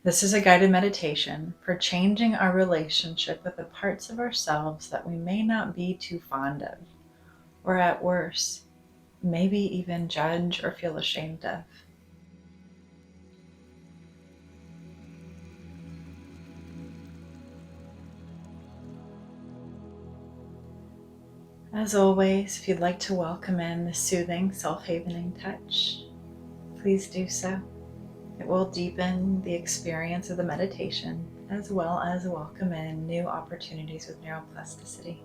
This is a guided meditation for changing our relationship with the parts of ourselves that we may not be too fond of, or at worst, maybe even judge or feel ashamed of. As always, if you'd like to welcome in the soothing, self-havening touch, please do so. It will deepen the experience of the meditation, as well as welcome in new opportunities with neuroplasticity.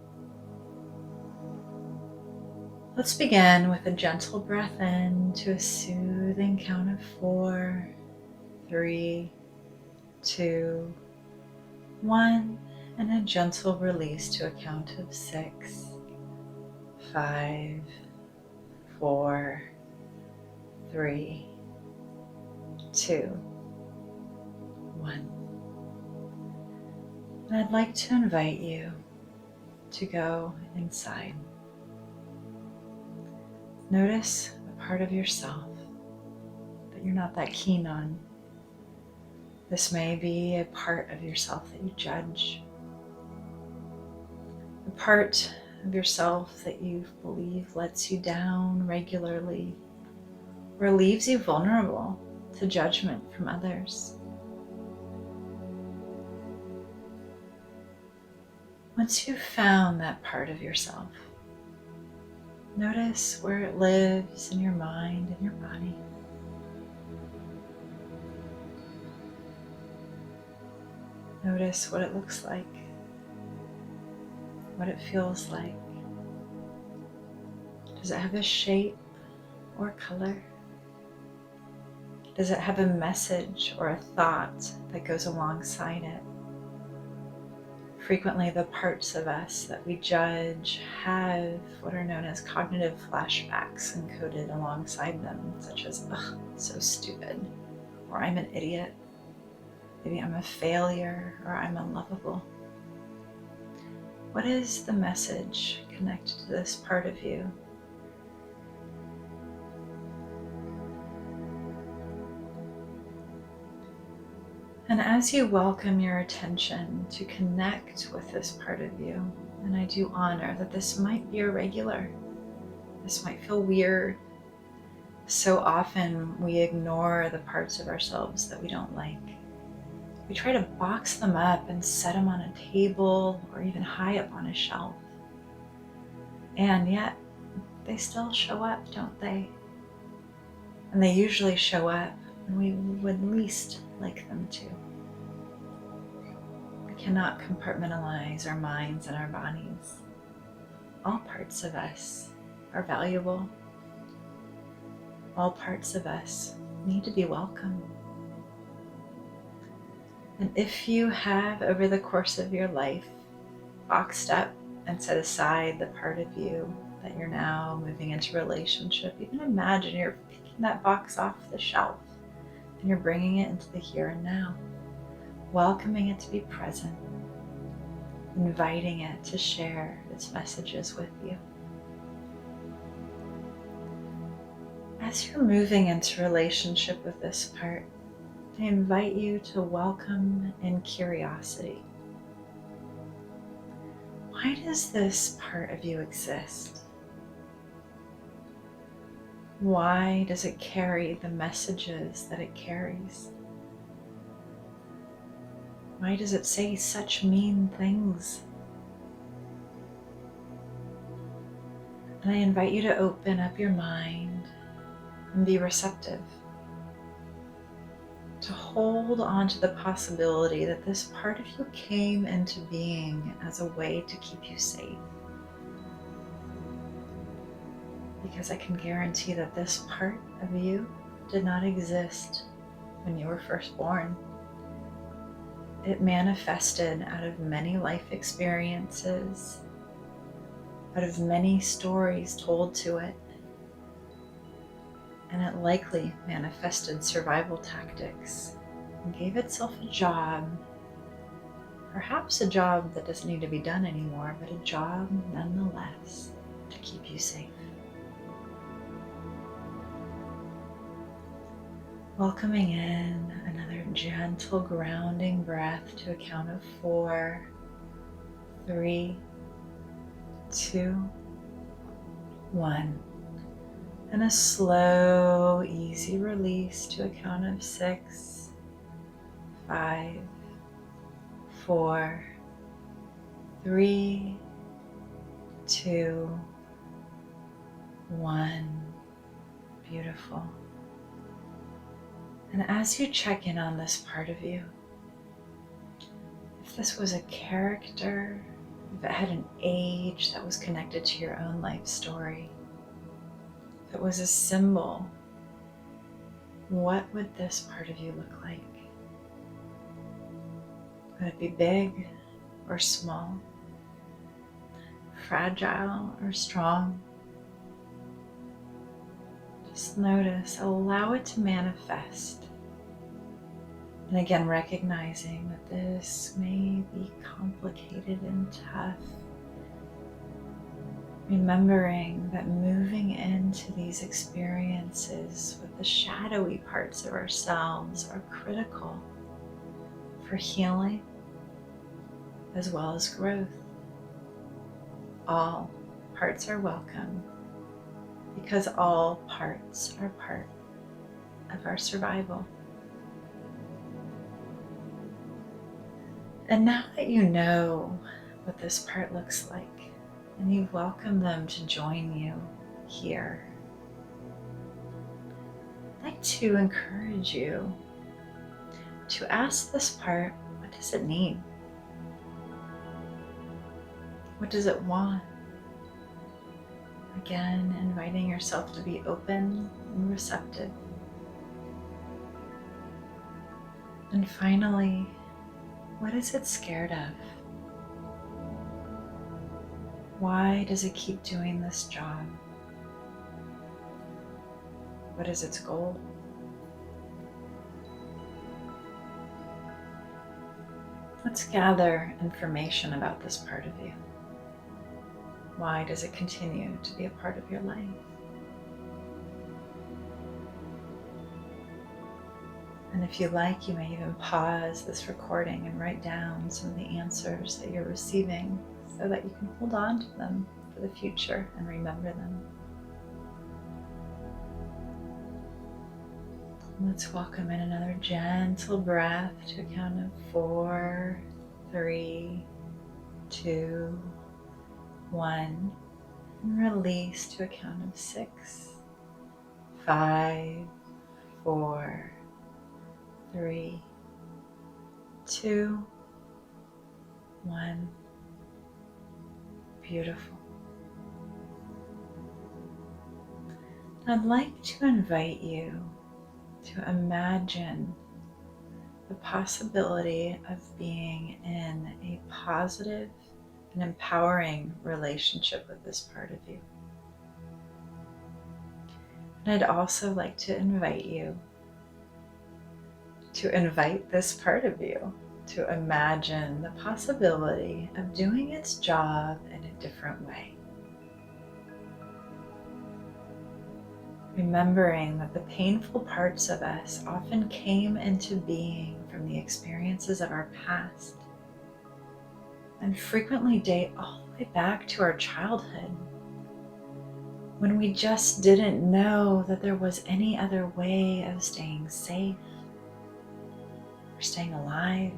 Let's begin with a gentle breath in to a soothing count of 4, 3, 2, 1, and a gentle release to a count of 6, 5, 4, 3, 2, 1. And I'd like to invite you to go inside. Notice the part of yourself that you're not that keen on. This may be a part of yourself that you judge, a part of yourself that you believe lets you down regularly or leaves you vulnerable to judgment from others. Once you've found that part of yourself, notice where it lives in your mind and your body. Notice what it looks like, what it feels like. Does it have a shape or color? Does it have a message or a thought that goes alongside it? Frequently, the parts of us that we judge have what are known as cognitive flashbacks encoded alongside them, such as, ugh, so stupid, or I'm an idiot, maybe I'm a failure, or I'm unlovable. What is the message connected to this part of you? And as you welcome your attention to connect with this part of you, and I do honor that this might be irregular, this might feel weird. So often we ignore the parts of ourselves that we don't like. We try to box them up and set them on a table or even high up on a shelf. And yet they still show up, don't they? And they usually show up when we would least like them to. We cannot compartmentalize our minds and our bodies. All parts of us are valuable. All parts of us need to be welcome. And if you have, over the course of your life, boxed up and set aside the part of you that you're now moving into relationship, even imagine you're picking that box off the shelf and you're bringing it into the here and now, welcoming it to be present, inviting it to share its messages with you. As you're moving into relationship with this part, I invite you to welcome in curiosity. Why does this part of you exist? Why does it carry the messages that it carries? Why does it say such mean things? And I invite you to open up your mind and be receptive, to hold on to the possibility that this part of you came into being as a way to keep you safe. Because I can guarantee that this part of you did not exist when you were first born. It manifested out of many life experiences, out of many stories told to it, and it likely manifested survival tactics and gave itself a job, perhaps a job that doesn't need to be done anymore, but a job nonetheless to keep you safe. Welcoming in another gentle grounding breath to a count of 4, 3, 2, 1. And a slow, easy release to a count of 6, 5, 4, 3, 2, 1. Beautiful. And as you check in on this part of you, if this was a character, if it had an age that was connected to your own life story, if it was a symbol, what would this part of you look like? Would it be big or small? Fragile or strong? Just notice, allow it to manifest. And again, recognizing that this may be complicated and tough. Remembering that moving into these experiences with the shadowy parts of ourselves are critical for healing as well as growth. All parts are welcome because all parts are part of our survival. And now that you know what this part looks like, and you welcome them to join you here, I'd like to encourage you to ask this part, what does it need? What does it want? Again, inviting yourself to be open and receptive. And finally, what is it scared of? Why does it keep doing this job? What is its goal? Let's gather information about this part of you. Why does it continue to be a part of your life? And if you like, you may even pause this recording and write down some of the answers that you're receiving so that you can hold on to them for the future and remember them. Let's welcome in another gentle breath to a count of 4, 3, 2, 1. And release to a count of 6, 5, 4, 3, 2, 1. Beautiful. I'd like to invite you to imagine the possibility of being in a positive and empowering relationship with this part of you. And I'd also like to invite you to invite this part of you to imagine the possibility of doing its job in a different way. Remembering that the painful parts of us often came into being from the experiences of our past and frequently date all the way back to our childhood, when we just didn't know that there was any other way of staying safe or staying alive,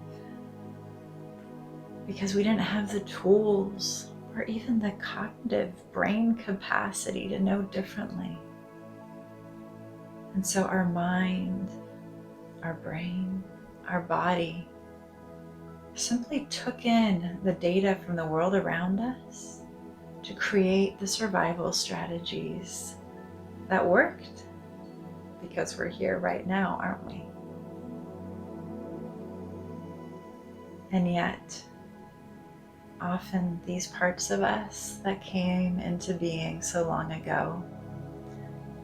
because we didn't have the tools or even the cognitive brain capacity to know differently. And so our mind, our brain, our body simply took in the data from the world around us to create the survival strategies that worked, because we're here right now, aren't we? And yet, often these parts of us that came into being so long ago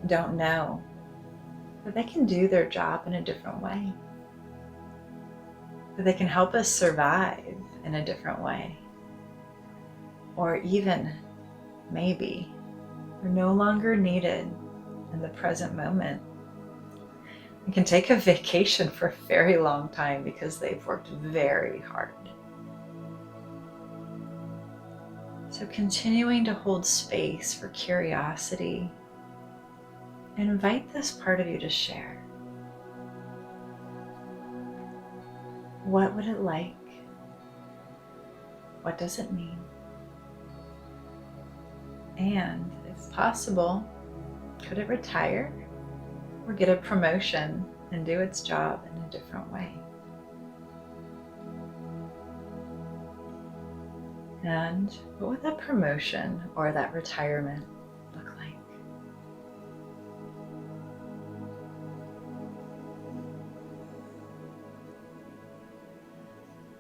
don't know that they can do their job in a different way, that they can help us survive in a different way, or even maybe we're no longer needed in the present moment. and can take a vacation for a very long time because they've worked very hard. So continuing to hold space for curiosity, invite this part of you to share. What would it like? What does it mean? And if possible, could it retire or get a promotion and do its job in a different way? And what would that promotion or that retirement look like?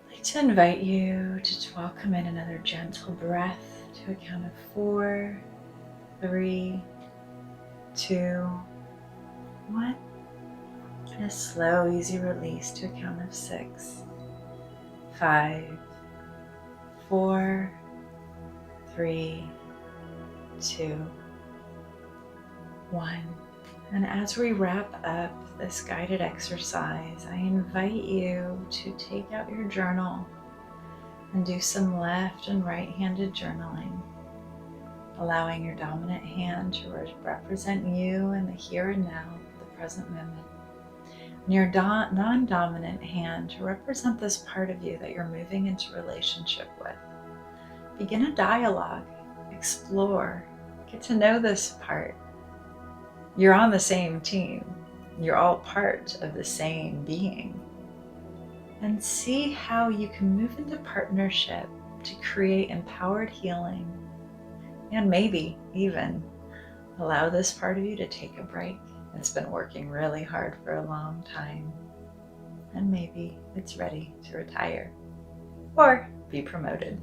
I'd like to invite you to welcome in another gentle breath to a count of 4, 3, 2, 1. And a slow, easy release to a count of 6, 5, 4, 3, 2, 1. And as we wrap up this guided exercise, I invite you to take out your journal and do some left and right-handed journaling, allowing your dominant hand to represent you in the here and now, the present moment, and your non-dominant hand to represent this part of you that you're moving into relationship with. Begin a dialogue, explore, get to know this part. You're on the same team. You're all part of the same being. And see how you can move into partnership to create empowered healing, and maybe even allow this part of you to take a break. It's been working really hard for a long time, and maybe it's ready to retire or be promoted.